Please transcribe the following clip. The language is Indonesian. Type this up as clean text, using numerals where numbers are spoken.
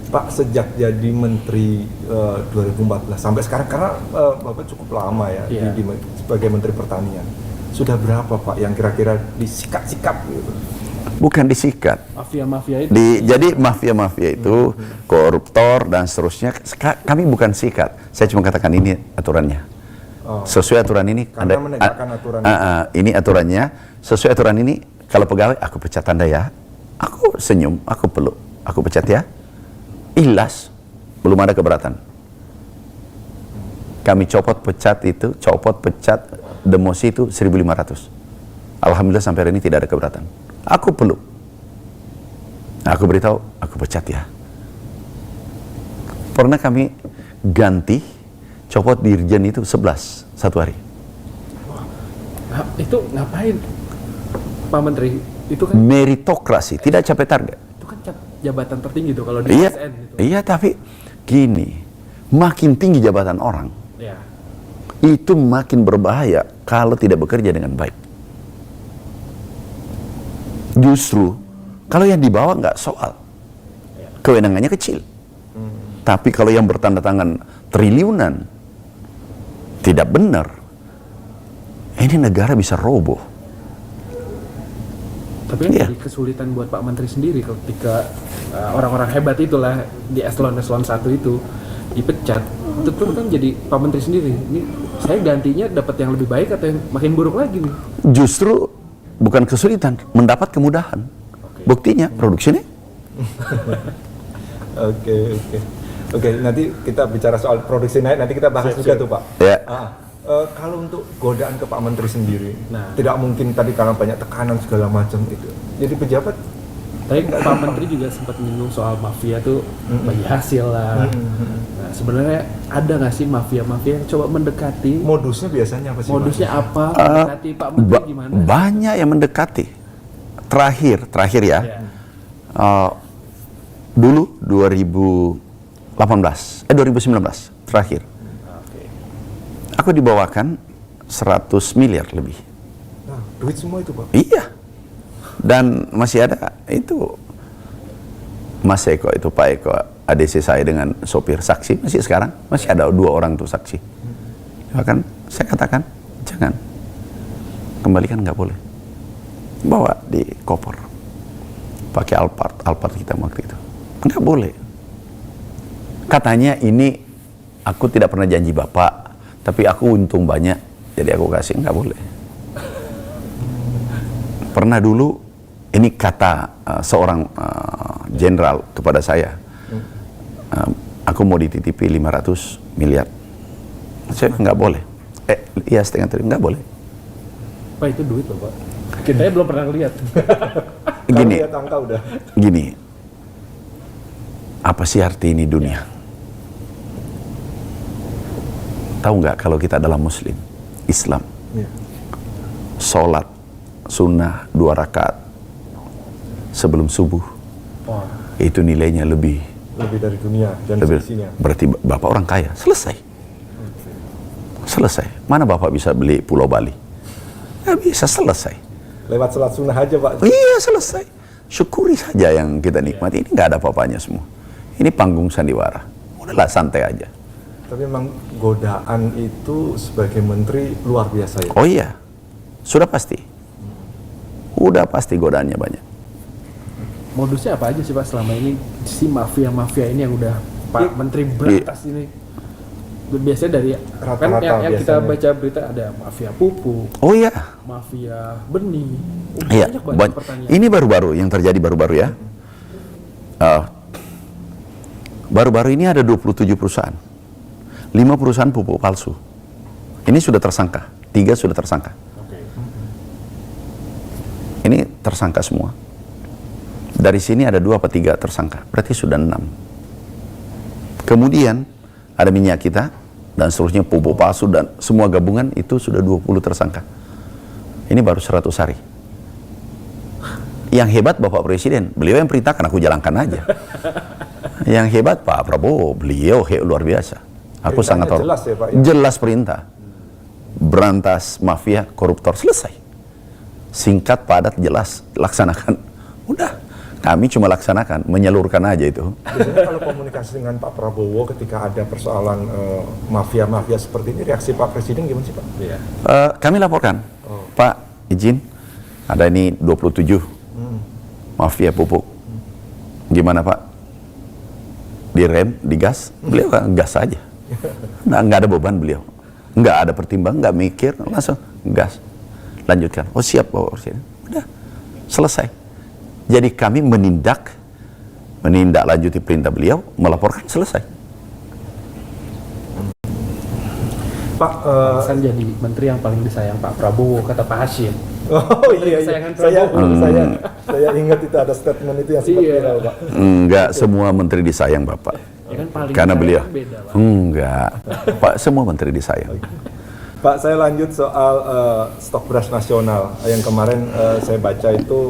Pak, sejak jadi Menteri 2014 sampai sekarang, karena Bapak cukup lama ya sebagai Menteri Pertanian, sudah berapa Pak yang kira-kira disikat-sikat gitu? Bukan disikat. Mafia-mafia itu. Jadi mafia-mafia itu koruptor dan seterusnya. Kami bukan sikat. Saya cuma katakan ini aturannya. Sesuai aturan ini. Karena menegakkan aturan. Ini aturannya. Sesuai aturan ini. Kalau pegawai, aku pecat Anda ya. Aku senyum, aku peluk, aku pecat ya. Ikhlas, belum ada keberatan. Kami copot pecat, demosi itu 1.500. Alhamdulillah sampai hari ini tidak ada keberatan. Aku peluk. Aku beritahu, aku pecat ya. Pernah kami ganti, copot dirjen itu 11 satu hari. Nah, itu ngapain Pak Menteri? Itu kan meritokrasi, tidak capai target. itu kan jabatan tertinggi tuh kalau di Iya, ASN gitu. iya, tapi gini, makin tinggi jabatan orang, Ya. itu makin berbahaya kalau tidak bekerja dengan baik. Justru kalau yang di bawah nggak soal, kewenangannya kecil. Tapi kalau yang bertanda tangan triliunan, tidak benar, ini negara bisa roboh. Tapi yang jadi kesulitan buat Pak Menteri sendiri ketika orang-orang hebat itulah di eselon-eselon 1 itu dipecat, itu kan jadi Pak Menteri sendiri. Ini saya gantinya dapat yang lebih baik atau yang makin buruk lagi nih? Justru bukan kesulitan, mendapat kemudahan. Buktinya produksinya. Oke, nanti kita bicara soal produksi naik, nanti kita bahas juga tuh Pak. Ya. Kalau untuk godaan ke Pak Menteri sendiri, tidak mungkin tadi karena banyak tekanan segala macam itu. Jadi pejabat. Tapi Pak Menteri juga sempat menyinggung soal mafia tuh bagi hasil lah. Nah, sebenarnya ada nggak sih mafia-mafia yang coba mendekati? Modusnya biasanya apa sih? Modusnya apa? Mendekati Pak Menteri gimana? Banyak yang mendekati. Terakhir ya. Dulu 2019 terakhir. Aku dibawakan 100 miliar lebih. Nah, duit semua itu Pak? Iya. Dan masih ada itu Mas Eko itu, Pak Eko, ADC saya dengan sopir saksi masih sekarang masih ada 2 orang tuh saksi. Bahkan saya katakan jangan kembalikan, nggak boleh, bawa di koper pakai Alphard kita waktu itu, nggak boleh. Katanya ini aku tidak pernah janji Bapak, tapi aku untung banyak, jadi aku kasih, nggak boleh. Pernah dulu, ini kata seorang jenderal kepada saya, aku mau dititipi 500 miliar. Saya nggak boleh. Iya, setengah triliun, nggak boleh. Pak, itu duit loh Pak. Kita belum pernah lihat. Gini, apa sih arti ini dunia? Tahu nggak kalau kita adalah Muslim, Islam, sholat sunnah 2 rakaat sebelum subuh, itu nilainya lebih dari dunia dan seisinya. Berarti Bapak orang kaya, selesai. Mana Bapak bisa beli Pulau Bali? Nggak bisa, selesai. Lewat sholat sunnah aja Pak. Iya, selesai. Syukuri saja yang kita nikmati. Ini nggak ada apa-apanya semua. Ini panggung sandiwara. Udahlah, santai aja. Tapi memang godaan itu sebagai menteri luar biasa ya? Oh iya, sudah pasti. Udah pasti godaannya banyak. Modusnya apa aja sih Pak selama ini si mafia-mafia ini yang udah Pak Menteri berantas ini? Biasanya dari kan yang kita baca berita ada mafia pupuk. Oh iya. Mafia benih. Iya. Banyak pertanyaan. Ini baru-baru yang terjadi baru-baru ya. Baru-baru ini ada 27 perusahaan. 5 perusahaan pupuk palsu. Ini sudah tersangka. 3 sudah tersangka. Ini tersangka semua. Dari sini ada 2 atau 3 tersangka. Berarti sudah 6. Kemudian ada minyak kita dan seterusnya pupuk palsu dan semua gabungan itu sudah 20 tersangka. Ini baru 100 hari. Yang hebat Bapak Presiden, beliau yang perintahkan, aku jalankan aja. Yang hebat Pak Prabowo, beliau luar biasa. Aku sangat tahu. Jelas ya Pak? Jelas perintah. Berantas mafia, koruptor, selesai. Singkat, padat, jelas, laksanakan. Udah, Kami cuma laksanakan, menyalurkan aja itu. Biasanya kalau komunikasi dengan Pak Prabowo ketika ada persoalan mafia-mafia seperti ini, reaksi Pak Presiden gimana sih Pak? Iya. Kami laporkan, Pak izin, ada ini 27 mafia pupuk. Gimana Pak? Direm, digas? Beliau kan gas aja. Nah, nggak ada beban beliau. Nggak ada pertimbangan, nggak mikir, langsung gas. Lanjutkan. Oh siap Pak Presiden. Udah, selesai. Jadi kami menindaklanjuti perintah beliau, melaporkan, selesai. Pak, Alasan jadi menteri yang paling disayang Pak Prabowo, kata Pak Hashim. oh iya, Kesayangan saya Prabowo. saya ingat itu ada statement itu yang sempat Iya. viral Pak. Enggak semua menteri disayang Bapak. Ya kan paling Karena disayang beliau, beda, Pak. enggak. Pak, semua menteri disayang. Pak, saya lanjut soal stok beras nasional yang kemarin saya baca itu